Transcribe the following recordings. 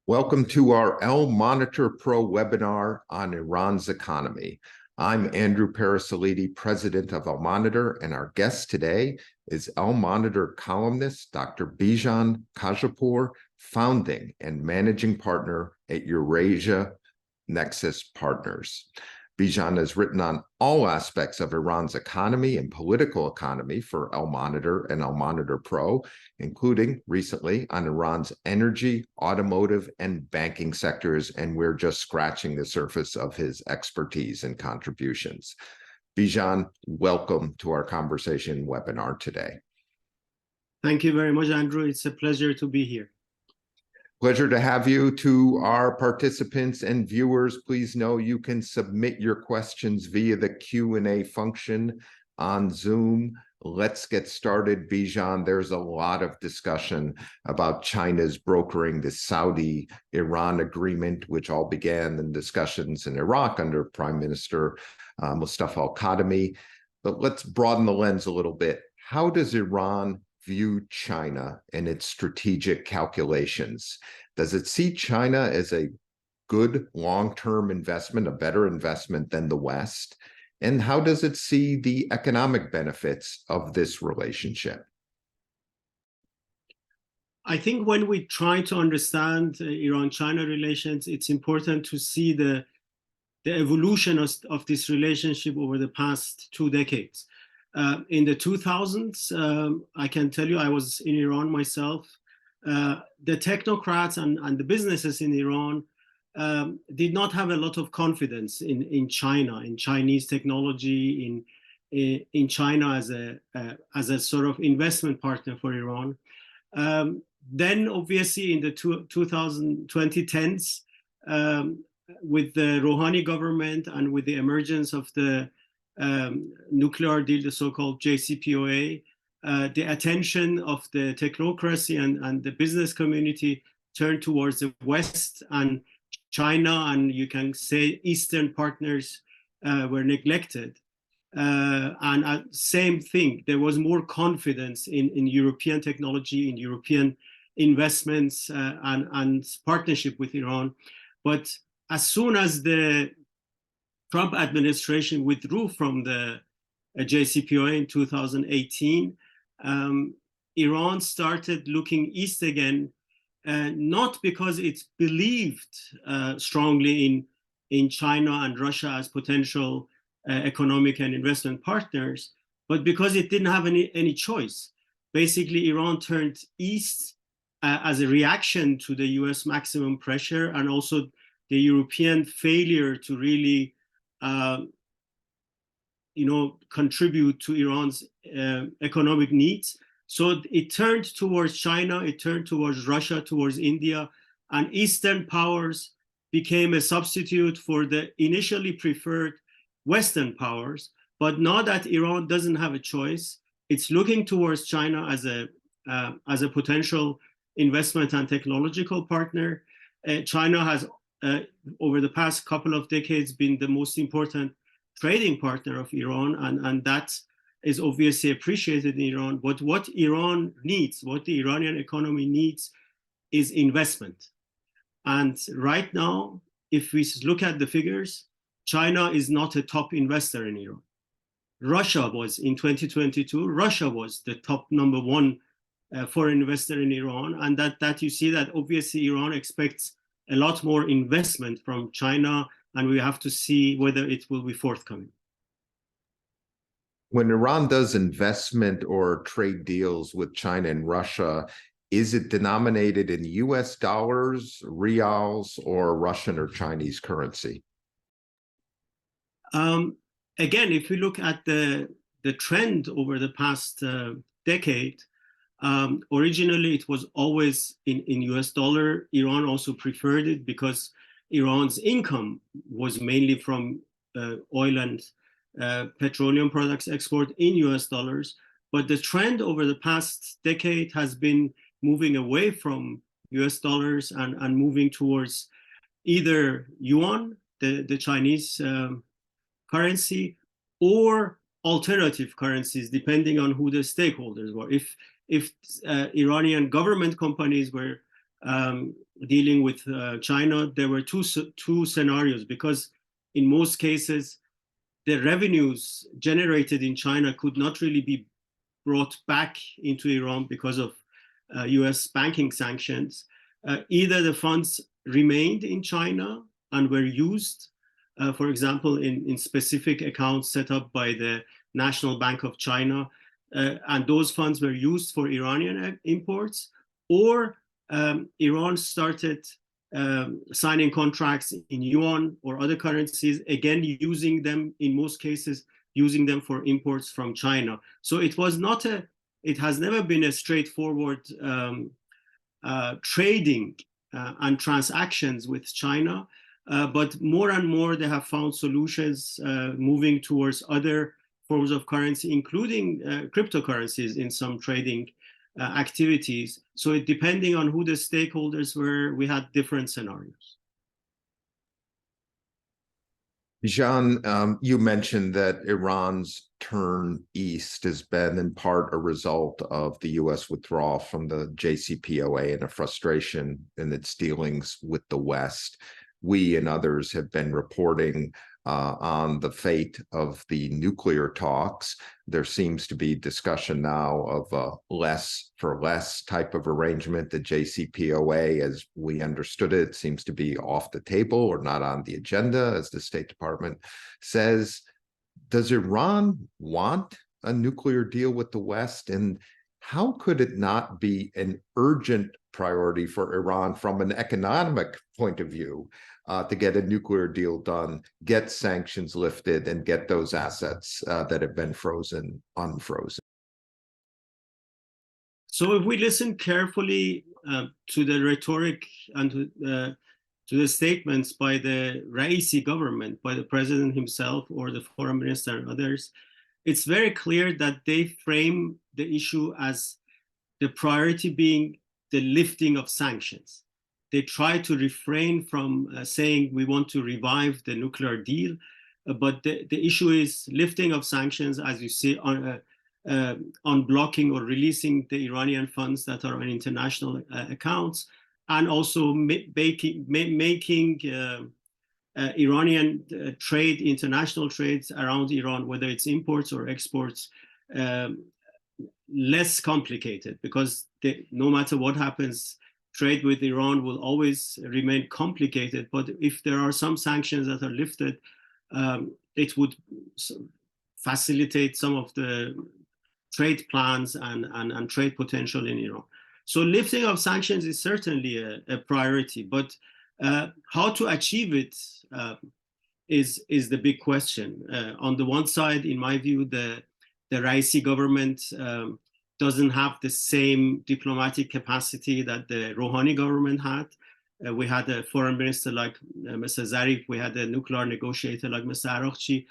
Welcome to our Al-Monitor Pro webinar on Iran's economy. I'm Andrew Parasolidi, president of Al-Monitor, and our guest today is Al-Monitor columnist Dr. Bijan Khajehpour, founding and managing partner at Eurasian Nexus Partners. Bijan has written on all aspects of Iran's economy and political economy for Al-Monitor and Al-Monitor Pro, including recently on Iran's energy, automotive, and banking sectors, and we're just scratching the surface of his expertise and contributions. Bijan, welcome to our conversation webinar today. Thank you very much, Andrew. It's a pleasure to be here. Pleasure to have you. To our participants and viewers, please know you can submit your questions via the Q&A function on Zoom. Let's get started, Bijan. There's a lot of discussion about China's brokering the Saudi-Iran agreement, which all began in discussions in Iraq under Prime Minister Mustafa al-Kadhimi. But let's broaden the lens a little bit. How does Iran view China and its strategic calculations? Does it see China as a good long-term investment, a better investment than the West? And how does it see the economic benefits of this relationship? I think when we try to understand Iran-China relations, it's important to see the evolution of this relationship over the past 2 decades. In the 2000s, I can tell you I was in Iran myself. The technocrats and the businesses in Iran did not have a lot of confidence in China, in Chinese technology, in China as a sort of investment partner for Iran. Then, obviously, in the 2010s, with the Rouhani government and with the emergence of the nuclear deal, the so-called JCPOA, the attention of the technocracy and the business community turned towards the West, and China and you can say Eastern partners were neglected. And same thing, there was more confidence in European technology, in European investments and partnership with Iran. But as soon as the Trump administration withdrew from the JCPOA in 2018, Iran started looking east again, not because it believed strongly in China and Russia as potential economic and investment partners, but because it didn't have any choice. Basically, Iran turned east as a reaction to the US maximum pressure and also the European failure to really contribute to Iran's economic needs. So it turned towards China, it turned towards Russia, towards India, and Eastern powers became a substitute for the initially preferred Western powers. But now that Iran doesn't have a choice, it's looking towards China as a potential investment and technological partner. China has, over the past couple of decades, been the most important trading partner of Iran, and that is obviously appreciated in Iran. But what Iran needs, what the Iranian economy needs, is investment. And right now, if we look at the figures, China is not a top investor in Iran. Russia was, in 2022, Russia was the top #1 foreign investor in Iran, and that you see that obviously Iran expects a lot more investment from China, and we have to see whether it will be forthcoming. When Iran does investment or trade deals with China and Russia, is it denominated in US dollars, rials, or Russian or Chinese currency? Again, if we look at the trend over the past decade, originally it was always in US dollar. Iran also preferred it because Iran's income was mainly from oil and petroleum products export in US dollars. But the trend over the past decade has been moving away from US dollars and moving towards either yuan, the Chinese currency, or alternative currencies, depending on who the stakeholders were. If Iranian government companies were dealing with China, there were two scenarios, because in most cases, the revenues generated in China could not really be brought back into Iran because of US banking sanctions. Either the funds remained in China and were used, for example, in specific accounts set up by the National Bank of China, and those funds were used for Iranian imports, or Iran started signing contracts in yuan or other currencies, again using them, in most cases, using them for imports from China. So it has never been a straightforward trading and transactions with China, but more and more they have found solutions moving towards other forms of currency, including cryptocurrencies in some trading activities. So depending on who the stakeholders were, we had different scenarios. Bijan, you mentioned that Iran's turn east has been in part a result of the U.S. withdrawal from the JCPOA and a frustration in its dealings with the West. We and others have been reporting on the fate of the nuclear talks. There seems to be discussion now of a less for less type of arrangement. The JCPOA, as we understood it, seems to be off the table or not on the agenda, as the State Department says. Does Iran want a nuclear deal with the West? And how could it not be an urgent priority for Iran from an economic point of view to get a nuclear deal done, get sanctions lifted, and get those assets that have been frozen unfrozen? So if we listen carefully to the rhetoric and to the statements by the Raisi government, by the president himself or the foreign minister and others, it's very clear that they frame the issue as the priority being the lifting of sanctions. They try to refrain from saying we want to revive the nuclear deal, but the issue is lifting of sanctions, as you see, on unblocking or releasing the Iranian funds that are on international accounts, and also making Iranian trade, international trades around Iran, whether it's imports or exports, less complicated, because no matter what happens, trade with Iran will always remain complicated. But if there are some sanctions that are lifted, it would facilitate some of the trade plans and trade potential in Iran. So lifting of sanctions is certainly a priority, but how to achieve it is the big question. On the one side, in my view, the Raisi government doesn't have the same diplomatic capacity that the Rouhani government had. We had a foreign minister like Mr. Zarif, we had a nuclear negotiator like Mr. Araghchi.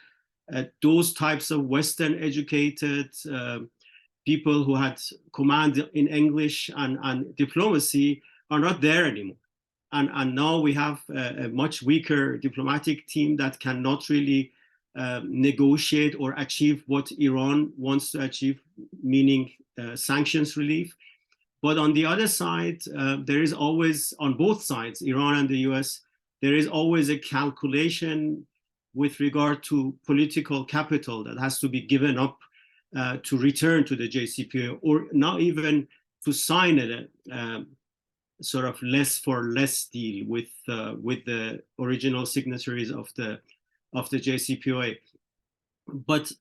Those types of Western educated people who had command in English and diplomacy are not there anymore. And now we have a much weaker diplomatic team that cannot really negotiate or achieve what Iran wants to achieve, meaning sanctions relief. But on the other side, there is always, on both sides, Iran and the US, there is always a calculation with regard to political capital that has to be given up to return to the JCPOA, or not even to sign a sort of less for less deal with the original signatories of the JCPOA. But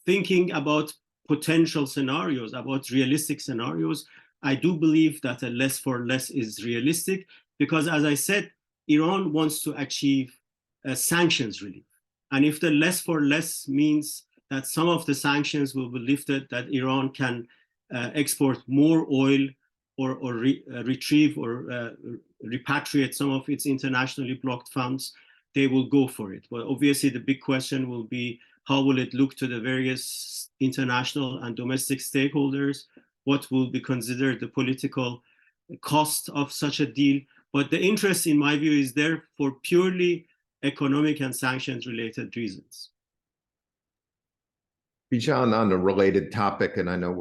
thinking about potential scenarios, about realistic scenarios, I do believe that a less for less is realistic, because as I said, Iran wants to achieve sanctions relief. And if the less for less means that some of the sanctions will be lifted, that Iran can export more oil or retrieve or repatriate some of its internationally blocked funds, they will go for it. But obviously the big question will be, how will it look to the various international and domestic stakeholders? What will be considered the political cost of such a deal? But the interest, in my view, is there for purely economic and sanctions related reasons. Bijan, on a related topic, and I know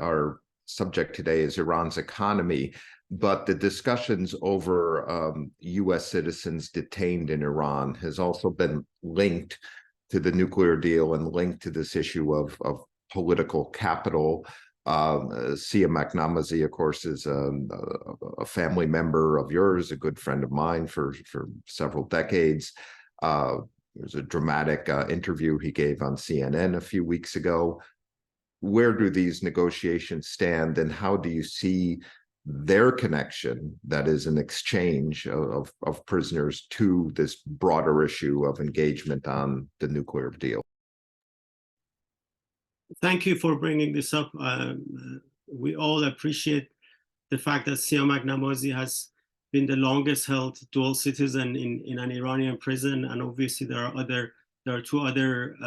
our subject today is Iran's economy, but the discussions over U.S. citizens detained in Iran has also been linked to the nuclear deal and linked to this issue of political capital. Sia Maknamazi, of course, is a family member of yours, a good friend of mine for several decades. There's a dramatic interview he gave on CNN a few weeks ago. Where do these negotiations stand, and how do you see their connection, that is an exchange of prisoners, to this broader issue of engagement on the nuclear deal? Thank you for bringing this up. We all appreciate the fact that Sia Maknamazi has been the longest held dual citizen in an Iranian prison, and obviously there are two other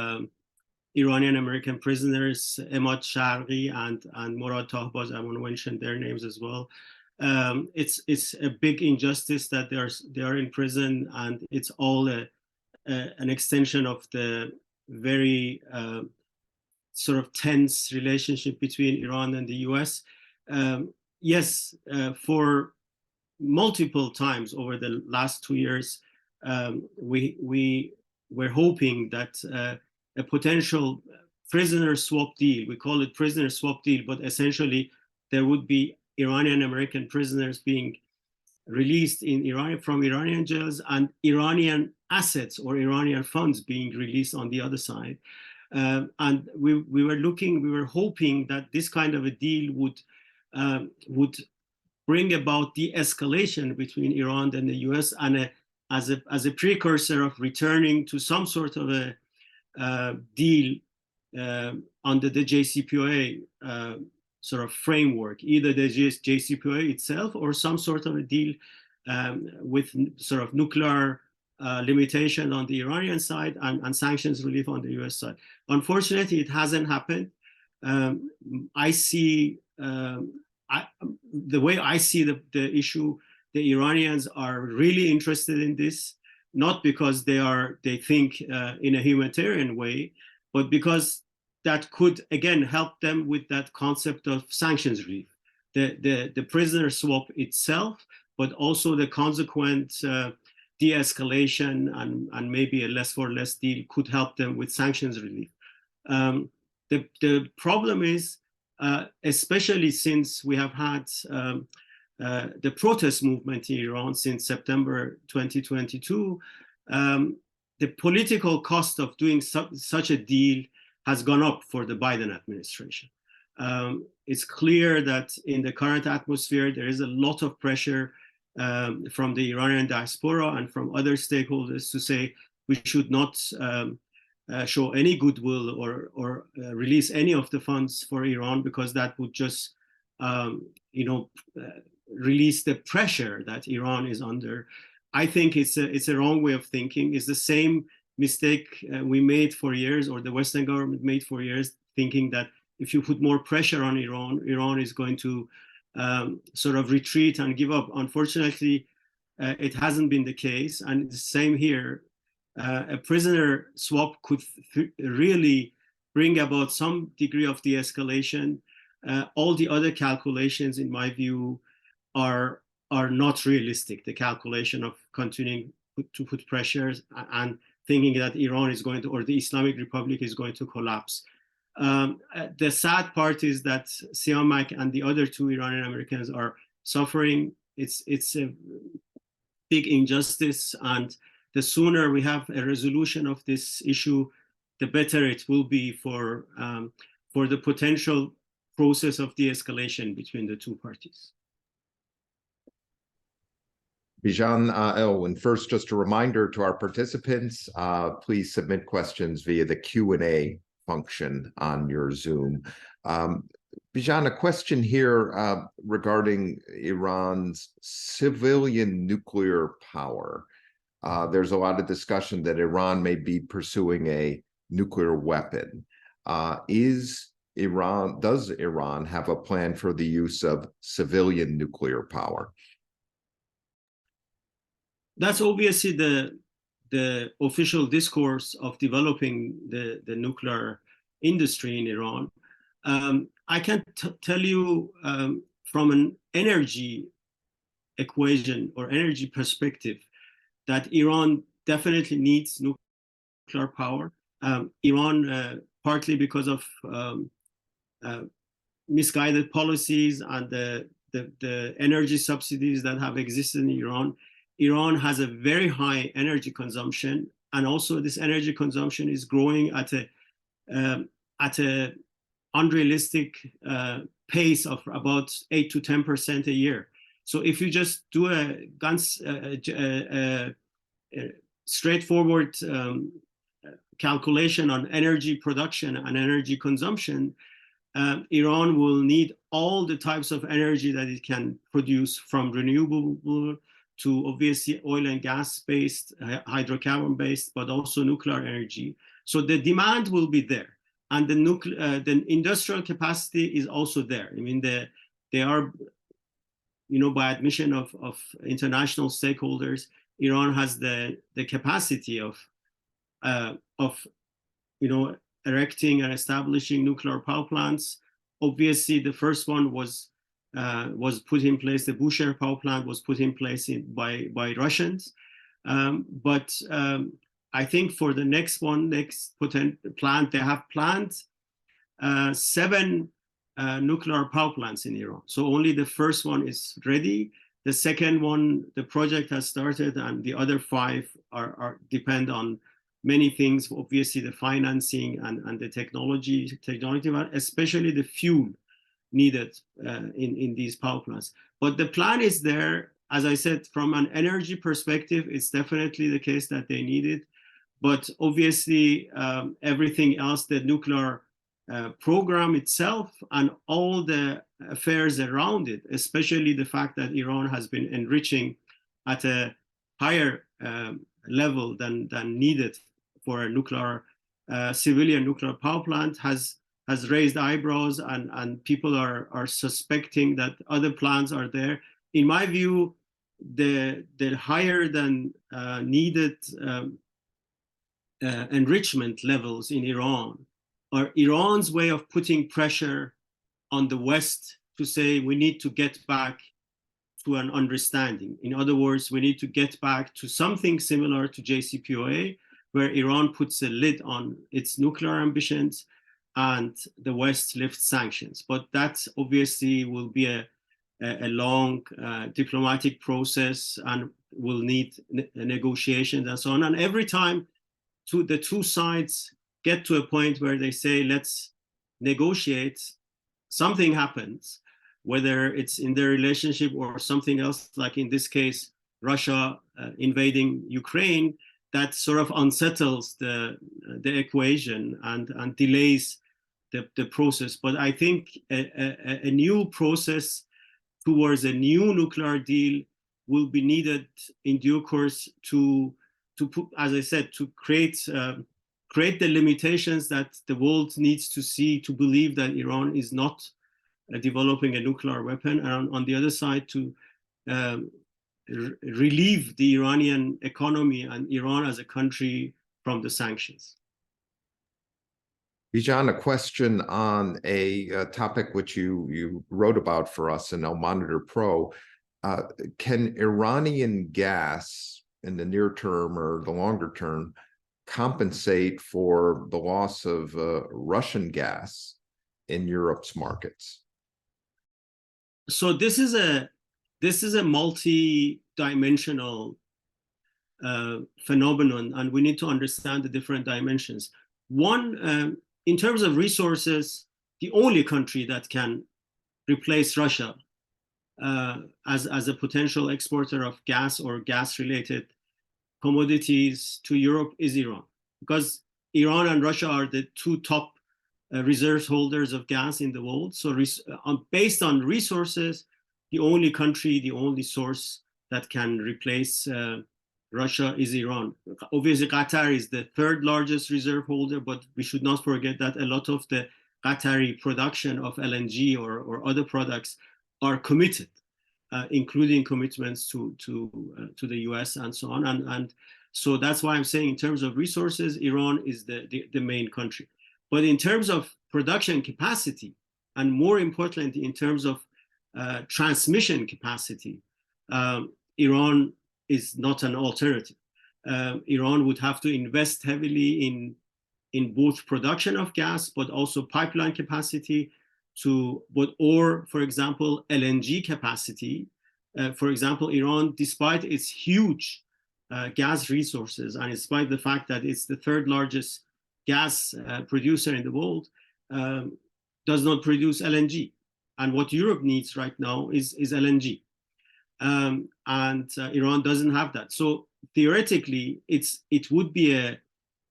Iranian American prisoners, Emad Sharqi and Murad Tahbaz. I want to mention their names as well. It's a big injustice that they are in prison, and it's all an extension of the very sort of tense relationship between Iran and the US. Yes, for multiple times over the last 2 years, we were hoping that a potential prisoner swap deal, we call it prisoner swap deal, but essentially there would be Iranian American prisoners being released in Iran from Iranian jails, and Iranian assets or Iranian funds being released on the other side. And we were hoping that this kind of a deal would bring about de-escalation between Iran and the US, and as a precursor of returning to some sort of a deal under the JCPOA sort of framework, either the JCPOA itself or some sort of a deal with sort of nuclear limitation on the Iranian side and sanctions relief on the US side. Unfortunately, it hasn't happened. I see, the way I see the issue, the Iranians are really interested in this, not because they think in a humanitarian way, but because that could, again, help them with that concept of sanctions relief. The prisoner swap itself, but also the consequent de-escalation and maybe a less for less deal could help them with sanctions relief. The problem is, especially since we have had the protest movement in Iran since September 2022, the political cost of doing such a deal has gone up for the Biden administration. It's clear that in the current atmosphere, there is a lot of pressure from the Iranian diaspora and from other stakeholders to say we should not show any goodwill or release any of the funds for Iran, because that would just release the pressure that Iran is under. I think it's a wrong way of thinking. It's the same mistake we made for years, or the Western government made for years, thinking that if you put more pressure on Iran, Iran is going to sort of retreat and give up. Unfortunately, it hasn't been the case, and the same here. A prisoner swap could really bring about some degree of de-escalation. All the other calculations, in my view, are not realistic. The calculation of continuing to put pressures and thinking that Iran is going to, or the Islamic Republic is going to collapse. The sad part is that Siamak and the other two Iranian Americans are suffering. It's a big injustice, and the sooner we have a resolution of this issue, the better it will be for the potential process of de-escalation between the two parties. Bijan, and first, just a reminder to our participants, please submit questions via the Q&A function on your Zoom. Bijan, a question here regarding Iran's civilian nuclear power. There's a lot of discussion that Iran may be pursuing a nuclear weapon. Does Iran have a plan for the use of civilian nuclear power? That's obviously the official discourse of developing the nuclear industry in Iran. I can tell you from an energy equation or energy perspective that Iran definitely needs nuclear power. Iran, partly because of misguided policies and the energy subsidies that have existed in Iran, Iran has a very high energy consumption, and also this energy consumption is growing at a unrealistic pace of about 8 to 10% a year. So if you just do a straightforward calculation on energy production and energy consumption, Iran will need all the types of energy that it can produce, from renewable to obviously oil and gas-based, hydrocarbon-based, but also nuclear energy. So the demand will be there. And the industrial capacity is also there. I mean, they are, by admission of international stakeholders, Iran has the capacity of erecting and establishing nuclear power plants. Obviously, the first one was put in place. The Bushehr power plant was put in place by Russians. But I think for the next plant, they have planned 7 nuclear power plants in Iran. So only the first one is ready. The second one, the project has started, and the other 5 are depend on many things, obviously the financing and the technology, especially the fuel needed in these power plants. But the plan is there. As I said, from an energy perspective, it's definitely the case that they need it. But obviously, everything else, the nuclear program itself and all the affairs around it, especially the fact that Iran has been enriching at a higher level than needed for a nuclear civilian nuclear power plant, has raised eyebrows, and people are suspecting that other plans are there. In my view, the higher than needed enrichment levels in Iran are Iran's way of putting pressure on the West to say we need to get back to an understanding. In other words, we need to get back to something similar to JCPOA, where Iran puts a lid on its nuclear ambitions and the West lifts sanctions. But that obviously will be a long diplomatic process and will need negotiations and so on. And every time the two sides get to a point where they say, let's negotiate, something happens, whether it's in their relationship or something else, like in this case, Russia invading Ukraine, that sort of unsettles the equation and delays the process. But I think a new process towards a new nuclear deal will be needed in due course to put, as I said, to create the limitations that the world needs to see to believe that Iran is not developing a nuclear weapon, and on the other side to relieve the Iranian economy and Iran as a country from the sanctions. Bijan, a question on a topic which you wrote about for us in Al-Monitor Pro. Can Iranian gas in the near term or the longer term compensate for the loss of Russian gas in Europe's markets? So this is a multi-dimensional phenomenon, and we need to understand the different dimensions. One, in terms of resources, the only country that can replace Russia as a potential exporter of gas or gas-related commodities to Europe is Iran, because Iran and Russia are the 2 top reserve holders of gas in the world. So based on resources, the only country, the only source that can replace Russia is Iran. Obviously, Qatar is the 3rd largest reserve holder, but we should not forget that a lot of the Qatari production of LNG or other products are committed, including commitments to the US and so on. And so that's why I'm saying in terms of resources, Iran is the main country. But in terms of production capacity, and more importantly, in terms of transmission capacity, Iran is not an alternative. Iran would have to invest heavily in both production of gas, but also pipeline capacity or, for example, LNG capacity. For example, Iran, despite its huge gas resources, and despite the fact that it's the third largest gas producer in the world, does not produce LNG. And what Europe needs right now is LNG. And Iran doesn't have that. So theoretically, it would be a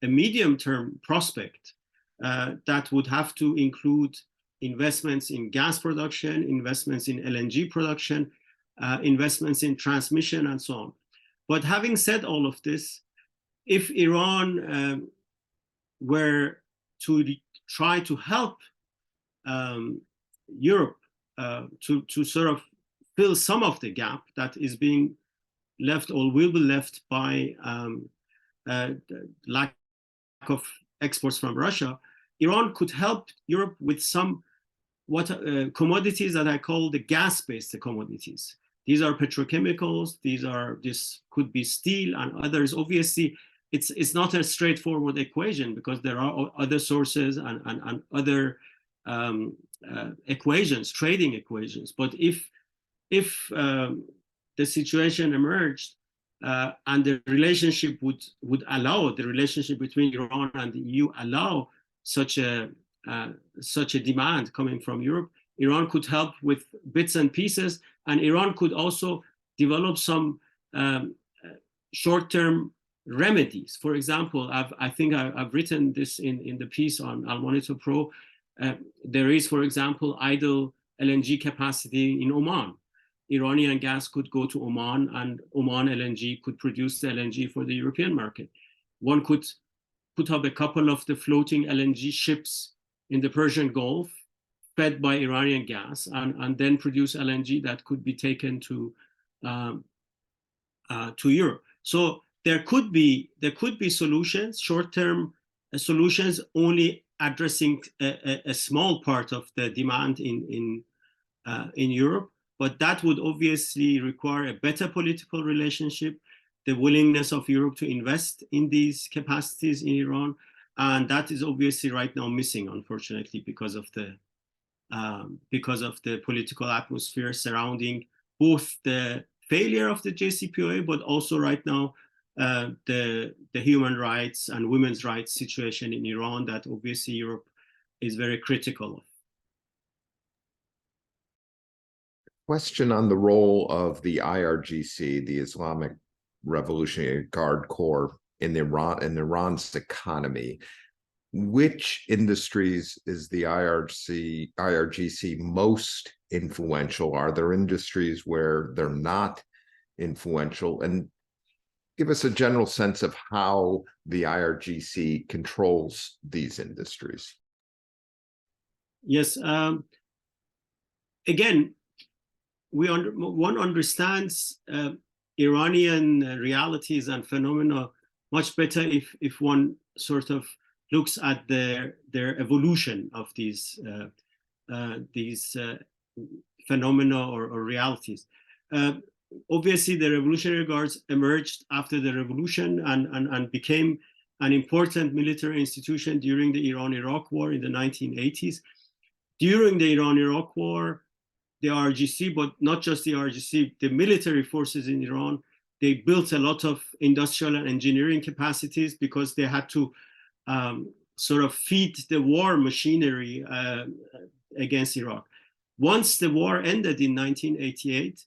medium-term prospect that would have to include investments in gas production, investments in LNG production, investments in transmission, and so on. But having said all of this, if Iran were to try to help Europe to sort of fill some of the gap that is being left or will be left by lack of exports from Russia, Iran could help Europe with some commodities that I call the gas-based commodities. These are petrochemicals. This could be steel and others. Obviously, it's not a straightforward equation because there are other sources and other equations, trading equations. But if the situation emerged and the relationship would allow, the relationship between Iran and the EU allow such a demand coming from Europe, Iran could help with bits and pieces, and Iran could also develop some short-term remedies. For example, I think I've written this in the piece on Al-Monitor Pro. There is, for example, idle LNG capacity in Oman. Iranian gas could go to Oman, and Oman LNG could produce the LNG for the European market. One could put up a couple of the floating LNG ships in the Persian Gulf, fed by Iranian gas, and then produce LNG that could be taken to Europe. So there could be solutions, short-term solutions, only addressing a small part of the demand in Europe. But that would obviously require a better political relationship, the willingness of Europe to invest in these capacities in Iran, and that is obviously right now missing, unfortunately, because of the political atmosphere surrounding both the failure of the JCPOA, but also right now the human rights and women's rights situation in Iran that obviously Europe is very critical of. Question on the role of the IRGC, the Islamic Revolutionary Guard Corps, in Iran's economy. Which industries is the IRGC most influential? Are there industries where they're not influential? And give us a general sense of how the IRGC controls these industries. Yes. Again, one understands Iranian realities and phenomena much better if one sort of looks at their evolution of these phenomena or realities. Obviously, the Revolutionary Guards emerged after the revolution and became an important military institution during the Iran-Iraq War in the 1980s. During the Iran-Iraq War, the IRGC, but not just the IRGC, the military forces in Iran, they built a lot of industrial and engineering capacities because they had to sort of feed the war machinery against Iraq. Once the war ended in 1988,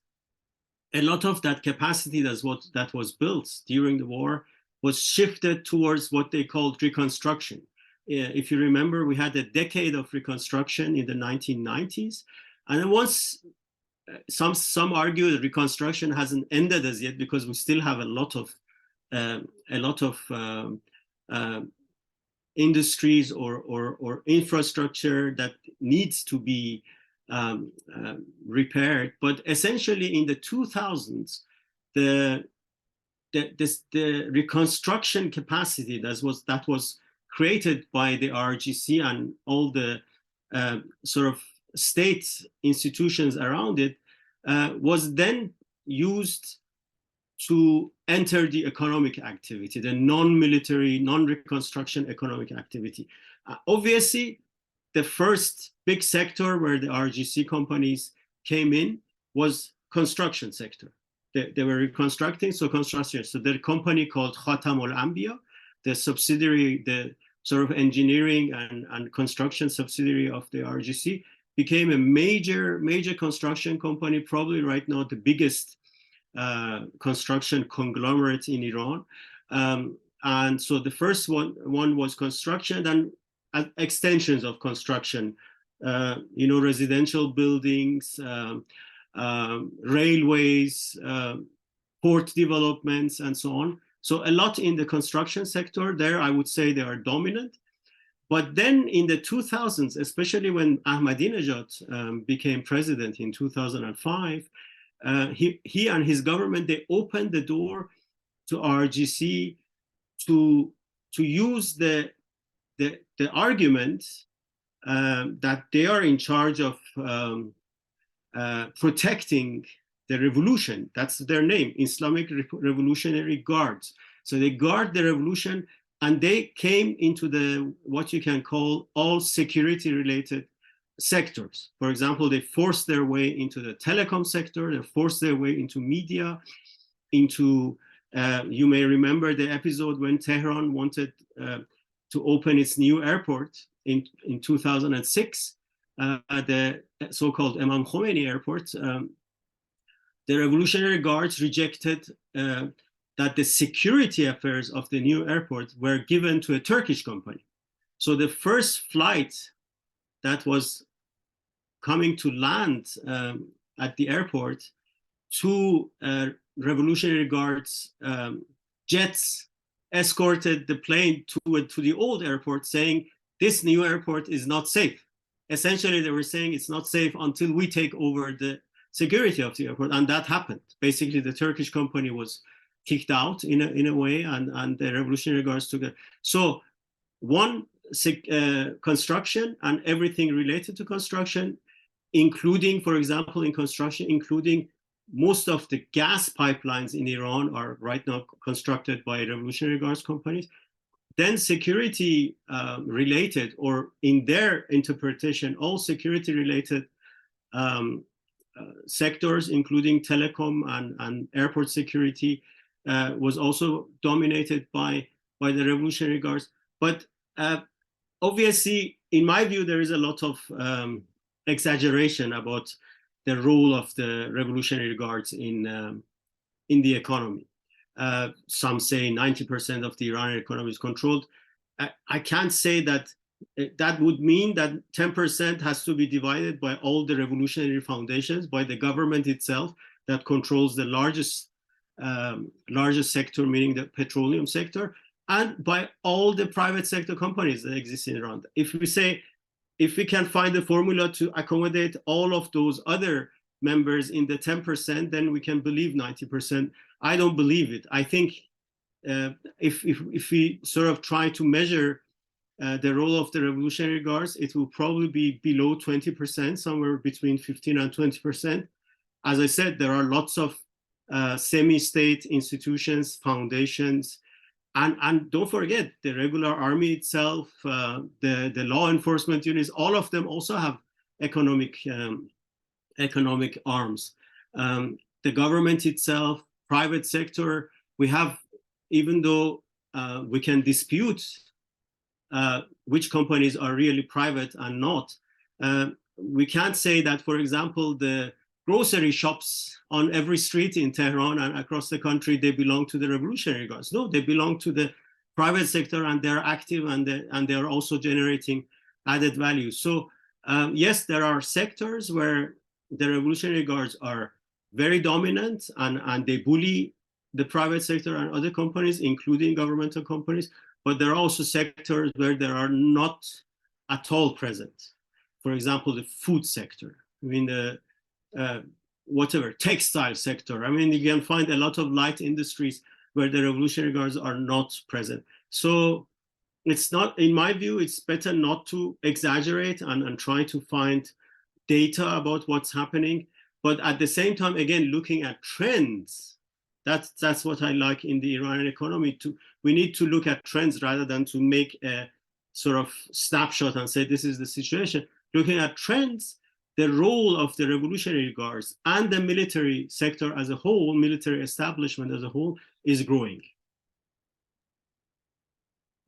a lot of that capacity that was built during the war was shifted towards what they called reconstruction. If you remember, we had a decade of reconstruction in the 1990s. And then once some argue that reconstruction hasn't ended as yet because we still have a lot of industries or infrastructure that needs to be repaired. But essentially, in the 2000s, the reconstruction capacity that was created by the IRGC and all the sort of state institutions around it, was then used to enter the economic activity, the non-military, non-reconstruction economic activity. Obviously, the first big sector where the RGC companies came in was construction sector. They were reconstructing, so construction. So the company called Khatam al-Anbiya, the subsidiary, the sort of engineering and construction subsidiary of the RGC, became a major construction company, probably right now the biggest construction conglomerate in Iran. And so the first one was construction, then extensions of construction, residential buildings, railways, port developments, and so on. So a lot in the construction sector there, I would say they are dominant. But then in the 2000s, especially when Ahmadinejad became president in 2005, he and his government, they opened the door to RGC to use the argument that they are in charge of protecting the revolution. That's their name, Islamic Revolutionary Guards. So they guard the revolution, and they came into the what you can call all security-related sectors. For example, they forced their way into the telecom sector, they forced their way into media, into, you may remember the episode when Tehran wanted to open its new airport in 2006, the so-called Imam Khomeini airport. The Revolutionary Guards rejected that the security affairs of the new airport were given to a Turkish company. So the first flight that was coming to land at the airport, two Revolutionary Guards jets escorted the plane to the old airport, saying, this new airport is not safe. Essentially, they were saying it's not safe until we take over the security of the airport, and that happened. Basically, the Turkish company was kicked out in a way, and the Revolutionary Guards took it. So one, construction and everything related to construction, including, for example, in construction, including most of the gas pipelines in Iran are right now constructed by Revolutionary Guards companies. Then security related, or in their interpretation, all security related sectors, including telecom and airport security, was also dominated by the Revolutionary Guards. But obviously, in my view, there is a lot of exaggeration about the role of the Revolutionary Guards in the economy. Some say 90% of the Iranian economy is controlled. I can't say that that would mean that 10% has to be divided by all the revolutionary foundations, by the government itself that controls the largest sector, meaning the petroleum sector, and by all the private sector companies that exist in Iran. If we can find a formula to accommodate all of those other members in the 10%, then we can believe 90%. I don't believe it. I think if we sort of try to measure the role of the Revolutionary Guards, it will probably be below 20%, somewhere between 15 and 20%. As I said, there are lots of semi-state institutions, foundations, and don't forget the regular army itself, the law enforcement units, all of them also have economic arms. The government itself, private sector, we have, even though we can dispute which companies are really private and not, we can't say that, for example, the grocery shops on every street in Tehran and across the country, they belong to the Revolutionary Guards. No, they belong to the private sector, and they're active, and they're also generating added value. So yes, there are sectors where the Revolutionary Guards are very dominant, and they bully the private sector and other companies, including governmental companies, but there are also sectors where they are not at all present. For example, the food sector, I mean, the whatever, textile sector. I mean, you can find a lot of light industries where the Revolutionary Guards are not present. So it's not, in my view, it's better not to exaggerate and try to find data about what's happening, but at the same time, again, looking at trends. That's what I like in the Iranian economy. We need to look at trends rather than to make a sort of snapshot and say this is the situation. Looking at trends, the role of the Revolutionary Guards and the military sector as a whole, military establishment as a whole, is growing.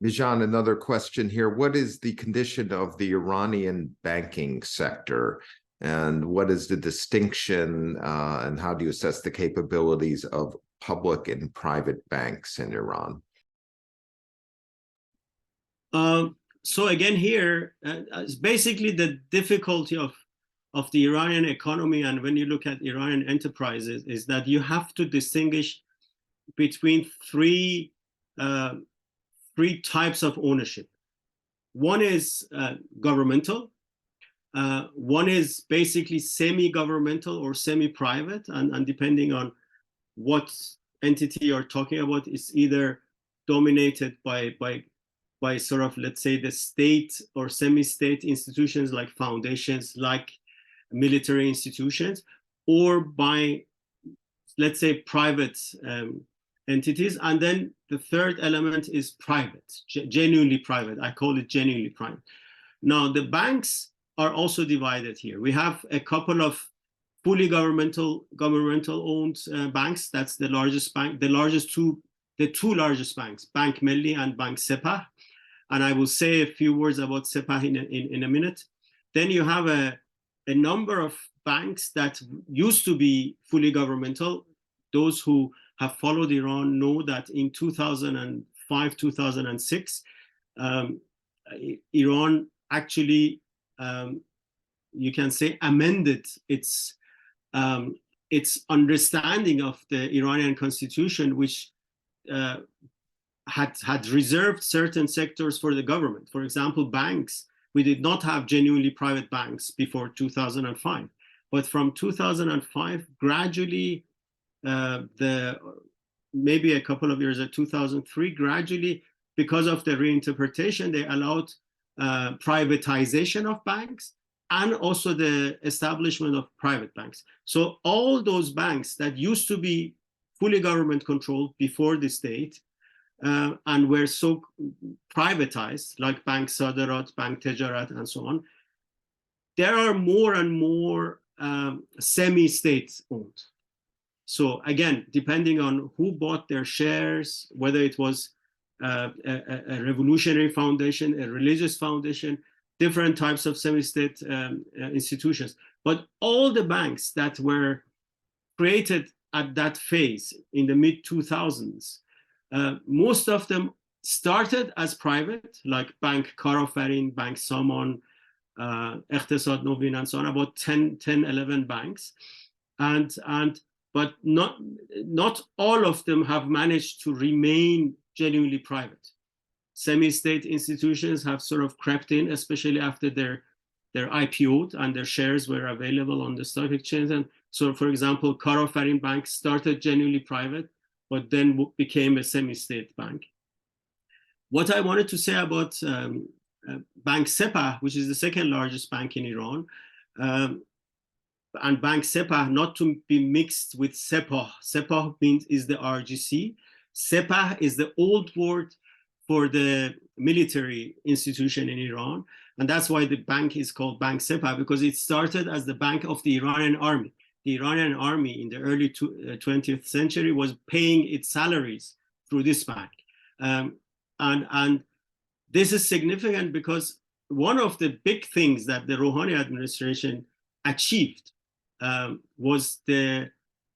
Bijan, another question here. What is the condition of the Iranian banking sector? And what is the distinction and how do you assess the capabilities of public and private banks in Iran? So again, here, it's basically the difficulty of the Iranian economy, and when you look at Iranian enterprises, is that you have to distinguish between three types of ownership. One is governmental. One is basically semi-governmental or semi-private, and depending on what entity you're talking about, is either dominated by sort of, let's say, the state or semi-state institutions like foundations, like military institutions, or by, let's say, private entities. And then the third element is private, genuinely private. I call it genuinely private. Now, the banks are also divided here. We have a couple of fully governmental owned banks. That's the largest bank, the two largest banks, Bank Melli and Bank Sepah. And I will say a few words about Sepah in a minute. Then you have a number of banks that used to be fully governmental. Those who have followed Iran know that in 2005, 2006, Iran actually, you can say, amended its understanding of the Iranian constitution, which had reserved certain sectors for the government. For example, banks. We did not have genuinely private banks before 2005, but from 2005, gradually, maybe a couple of years at 2003, gradually, because of the reinterpretation, they allowed privatization of banks and also the establishment of private banks. So all those banks that used to be fully government controlled before the state and were so privatized, like Bank Sadarat, Bank Tejarat, and so on, there are more and more semi-state owned. So again, depending on who bought their shares, whether it was a revolutionary foundation, a religious foundation, different types of semi-state institutions. But all the banks that were created at that phase in the mid-2000s, most of them started as private, like Bank Karafarin, Bank Saman, Iqtisad Novin, and so on, about 10, 11 banks. But not all of them have managed to remain genuinely private. Semi-state institutions have sort of crept in, especially after their IPO'd and their shares were available on the stock exchange. And so, for example, Karafarin Bank started genuinely private, but then became a semi-state bank. What I wanted to say about Bank Sepah, which is the second largest bank in Iran, and Bank Sepah, not to be mixed with Sepah. Sepah is the RGC. Sepah is the old word for the military institution in Iran. And that's why the bank is called Bank Sepah, because it started as the bank of the Iranian army. The Iranian army in the early 20th century was paying its salaries through this bank. And this is significant because one of the big things that the Rouhani administration achieved was the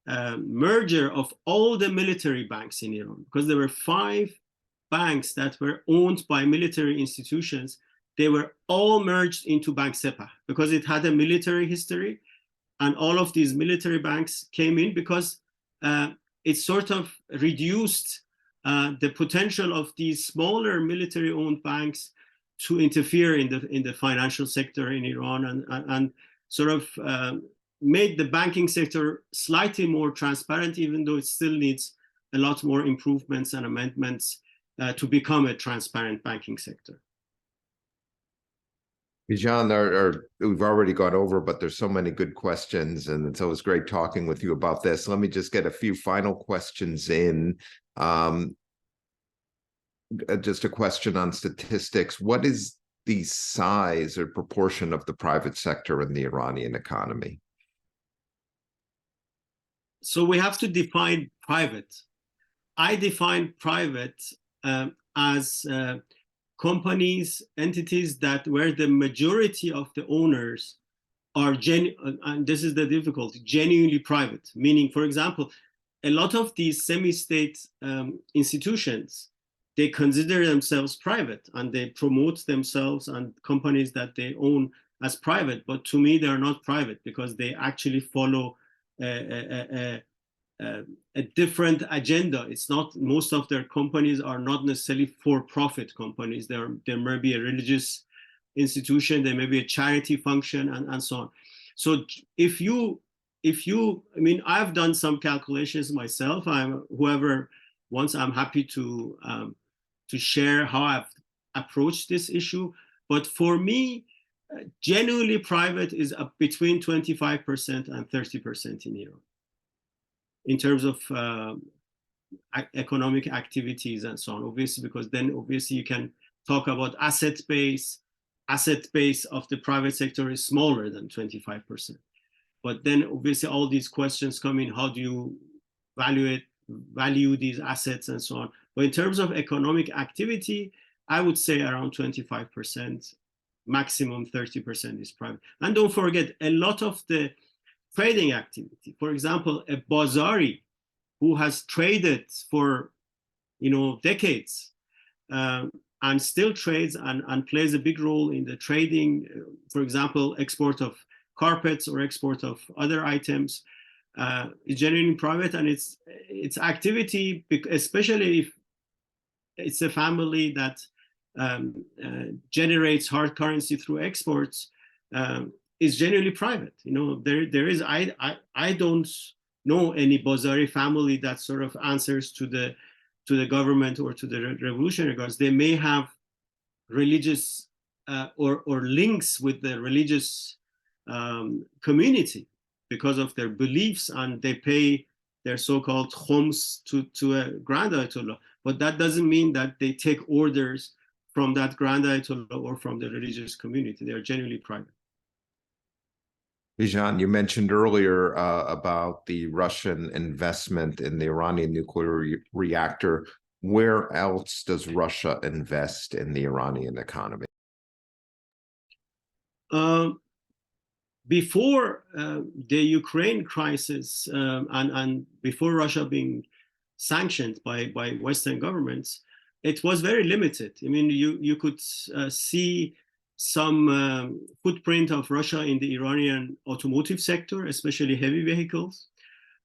merger of all the military banks in Iran, because there were 5 banks that were owned by military institutions. They were all merged into Bank Sepah because it had a military history, and all of these military banks came in because it sort of reduced the potential of these smaller military-owned banks to interfere in the financial sector in Iran, and sort of made the banking sector slightly more transparent, even though it still needs a lot more improvements and amendments to become a transparent banking sector. Bijan, we've already gone over, but there's so many good questions, and it's always great talking with you about this. Let me just get a few final questions in. Just a question on statistics. What is the size or proportion of the private sector in the Iranian economy? So we have to define private. I define private as companies, entities that where the majority of the owners are and this is the difficulty, genuinely private. Meaning, for example, a lot of these semi-state institutions, they consider themselves private and they promote themselves and companies that they own as private. But to me, they're not private because they actually follow a different agenda. It's not, most of their companies are not necessarily for-profit companies. There may be a religious institution, there may be a charity function, and so on. So if you, I mean, I've done some calculations myself. Whoever wants, I'm happy to share how I've approached this issue. But for me, genuinely private is between 25% and 30% in Iran, in terms of economic activities and so on. Obviously, because then obviously you can talk about asset base of the private sector is smaller than 25%. But then obviously all these questions come in, how do you value these assets and so on. But in terms of economic activity, I would say around 25%, maximum 30% is private. And don't forget, a lot of the trading activity, for example, a Bazari who has traded for decades and still trades and plays a big role in the trading, for example, export of carpets or export of other items, is genuinely private, and its activity, especially if it's a family that generates hard currency through exports, is genuinely private. There is, I don't know any Bazari family that sort of answers to the government or to the revolutionary guards. They may have religious or links with the religious community because of their beliefs, and they pay their so-called khums to a grand ayatollah. But that doesn't mean that they take orders from that grand ayatollah or from the religious community. They are genuinely private. Bijan, you mentioned earlier about the Russian investment in the Iranian nuclear reactor. Where else does Russia invest in the Iranian economy? Before the Ukraine crisis and before Russia being sanctioned by Western governments, it was very limited. I mean, you could see some footprint of Russia in the Iranian automotive sector, especially heavy vehicles.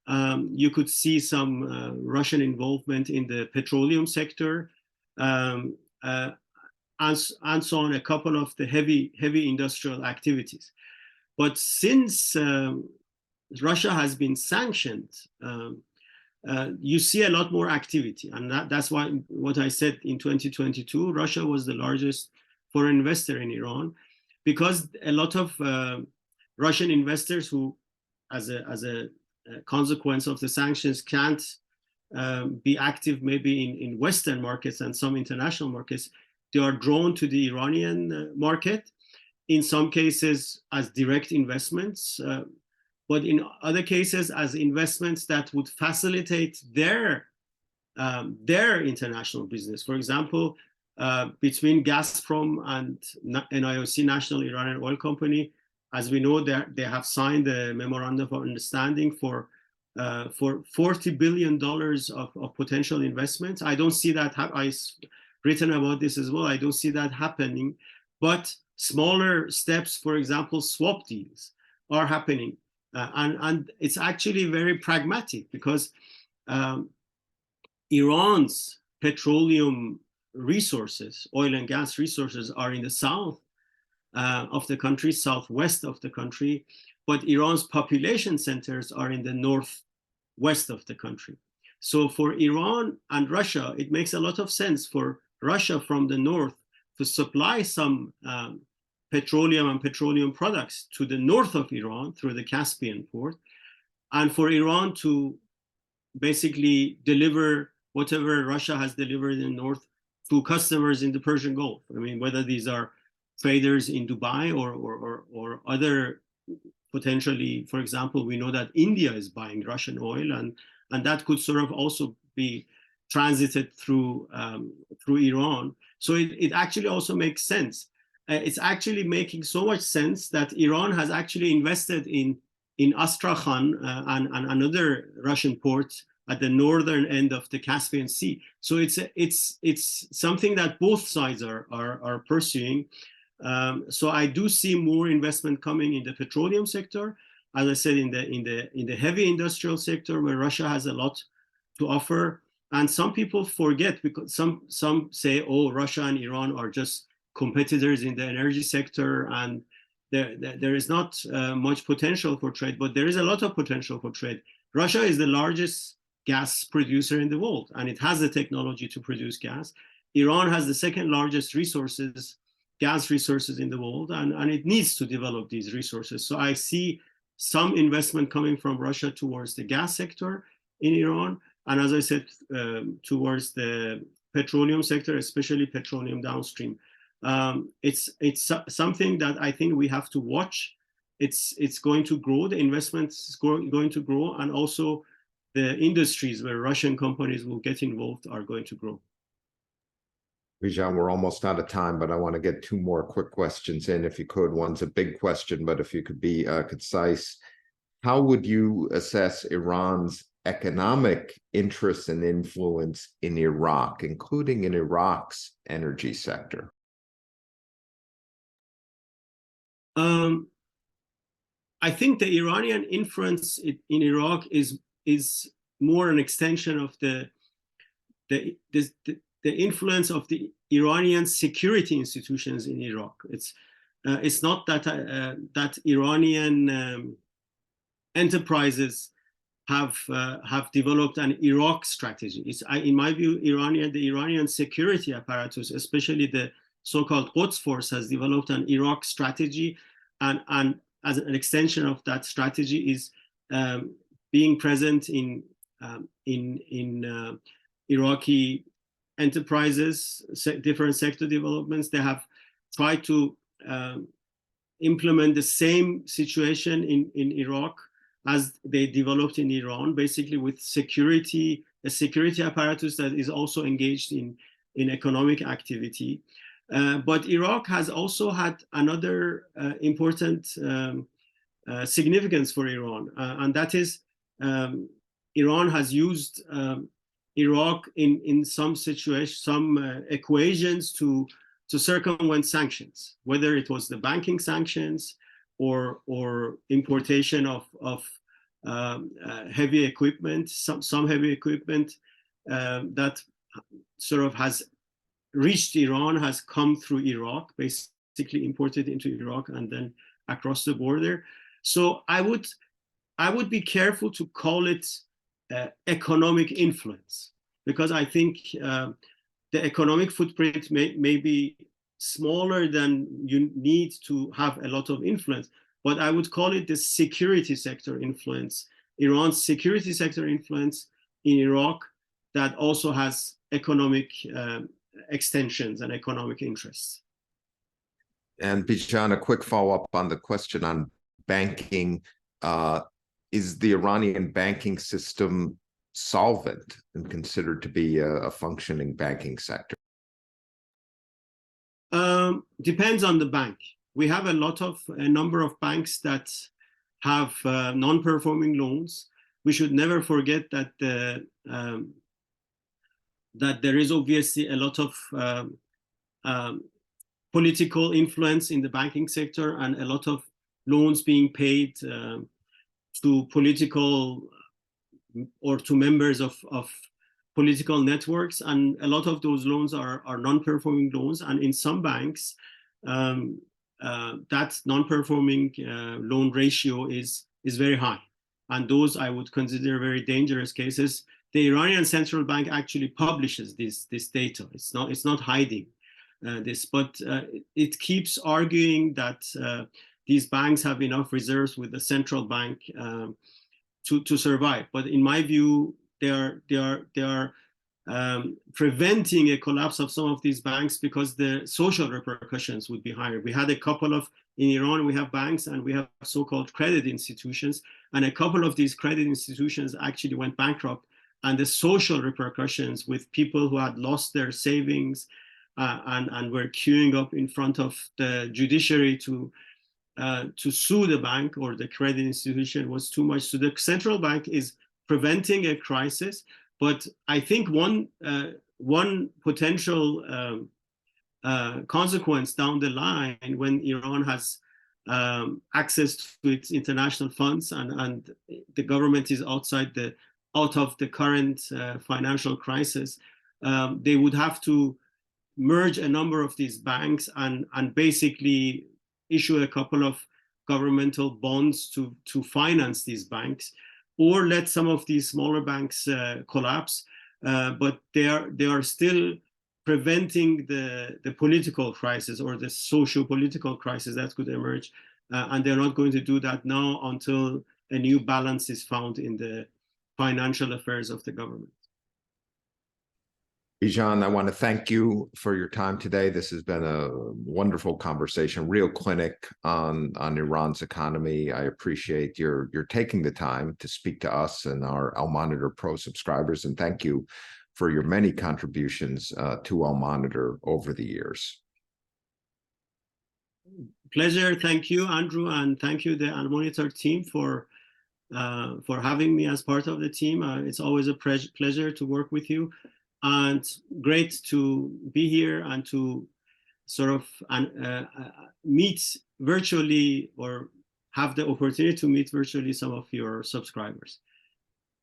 You could see some Russian involvement in the petroleum sector, and so on, a couple of the heavy industrial activities. But since Russia has been sanctioned, you see a lot more activity. And that's why what I said in 2022, Russia was the largest foreign investor in Iran, because a lot of Russian investors who, as a consequence of the sanctions, can't be active maybe in Western markets and some international markets, they are drawn to the Iranian market, in some cases as direct investments, but in other cases as investments that would facilitate their international business. For example, between Gazprom and NIOC, National Iranian Oil Company, as we know, they have signed a memorandum of understanding for $40 billion of potential investments. I don't see that. I've written about this as well. I don't see that happening, but smaller steps, for example, swap deals are happening. And it's actually very pragmatic, because Iran's petroleum resources, oil and gas resources, are in the south of the country, southwest of the country, but Iran's population centers are in the northwest of the country. So for Iran and Russia, it makes a lot of sense for Russia from the north to supply some petroleum and petroleum products to the north of Iran through the Caspian port, and for Iran to basically deliver whatever Russia has delivered in the north to customers in the Persian Gulf. I mean, whether these are traders in Dubai or other potentially, for example, we know that India is buying Russian oil, and that could sort of also be transited through Iran. So it actually also makes sense. It's actually making so much sense that Iran has actually invested in Astrakhan and another Russian port at the northern end of the Caspian Sea. So it's something that both sides are pursuing. So I do see more investment coming in the petroleum sector, as I said, in the heavy industrial sector, where Russia has a lot to offer. And some people forget, because some say, oh, Russia and Iran are just competitors in the energy sector, and there is not much potential for trade, but there is a lot of potential for trade. Russia is the largest gas producer in the world, and it has the technology to produce gas. Iran has the second largest gas resources in the world, and it needs to develop these resources. So I see some investment coming from Russia towards the gas sector in Iran, and as I said, towards the petroleum sector, especially petroleum downstream. It's something that I think we have to watch. It's going to grow. The investment is going to grow, and also the industries where Russian companies will get involved are going to grow. Bijan, we're almost out of time, but I want to get two more quick questions in, if you could. One's a big question, but if you could be concise. How would you assess Iran's economic interests and influence in Iraq, including in Iraq's energy sector? I think the Iranian influence in Iraq is more an extension of the influence of the Iranian security institutions in Iraq. It's not that that Iranian enterprises have developed an Iraq strategy. In my view, the Iranian security apparatus, especially the so-called Quds Force, has developed an Iraq strategy, and as an extension of that strategy is being present in Iraqi enterprises, different sector developments. They have tried to implement the same situation in Iraq as they developed in Iran, basically with a security apparatus that is also engaged in economic activity. But Iraq has also had another important significance for Iran, and that is Iran has used Iraq in some situations, some equations to circumvent sanctions, whether it was the banking sanctions or importation of heavy equipment, some heavy equipment that sort of has reached Iran, has come through Iraq, basically imported into Iraq and then across the border. So I would be careful to call it economic influence, because I think the economic footprint may be smaller than you need to have a lot of influence, but I would call it the security sector influence, Iran's security sector influence in Iraq, that also has economic extensions and economic interests. And Bijan, a quick follow-up on the question on banking. Is the Iranian banking system solvent and considered to be a functioning banking sector? Depends on the bank. We have a number of banks that have non-performing loans. We should never forget that that there is obviously a lot of political influence in the banking sector, and a lot of loans being paid to political or to members of political networks, and a lot of those loans are non-performing loans. And in some banks, that non-performing loan ratio is very high, and those I would consider very dangerous cases. The Iranian central bank actually publishes this data. It's not hiding. this. But it keeps arguing that these banks have enough reserves with the central bank to survive. But in my view, they are preventing a collapse of some of these banks because the social repercussions would be higher. We had a couple of, in Iran, we have banks and we have so-called credit institutions, and a couple of these credit institutions actually went bankrupt, and the social repercussions with people who had lost their savings and were queuing up in front of the judiciary to sue the bank or the credit institution was too much. So the central bank is preventing a crisis. But I think one potential consequence down the line, when Iran has access to its international funds and the government is out of the current financial crisis, they would have to merge a number of these banks and basically issue a couple of governmental bonds to finance these banks, or let some of these smaller banks collapse, but they are still preventing the political crisis or the socio-political crisis that could emerge, and they're not going to do that now until a new balance is found in the financial affairs of the government. Bijan, I want to thank you for your time today. This has been a wonderful conversation, real clinic on Iran's economy. I appreciate your taking the time to speak to us and our Al-Monitor Pro subscribers, and thank you for your many contributions to Al-Monitor over the years. Pleasure. Thank you, Andrew, and thank you, the Al-Monitor team, for having me as part of the team. It's always a pleasure to work with you. And great to be here and to sort of meet virtually, or have the opportunity to meet virtually, some of your subscribers.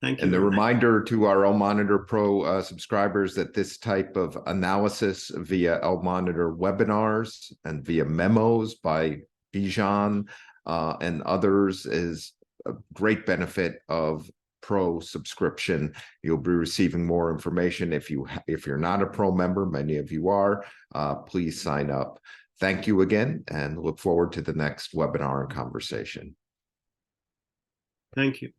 Thank you. And the reminder to our Al-Monitor Pro subscribers that this type of analysis via Al-Monitor webinars and via memos by Bijan and others is a great benefit of Pro subscription. You'll be receiving more information. If you're not a Pro member, many of you are, please sign up. Thank you again, and look forward to the next webinar and conversation. Thank you.